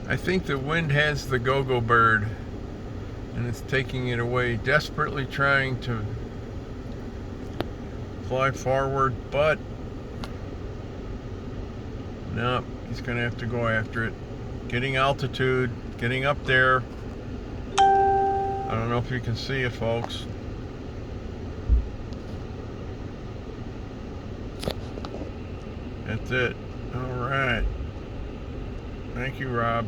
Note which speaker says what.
Speaker 1: I think the wind has the gogo bird and it's taking it away, desperately trying to fly forward, but no, he's gonna have to go after it. Getting altitude, getting up there. I don't know if you can see it, folks. That's it. All right. Thank you, Rob.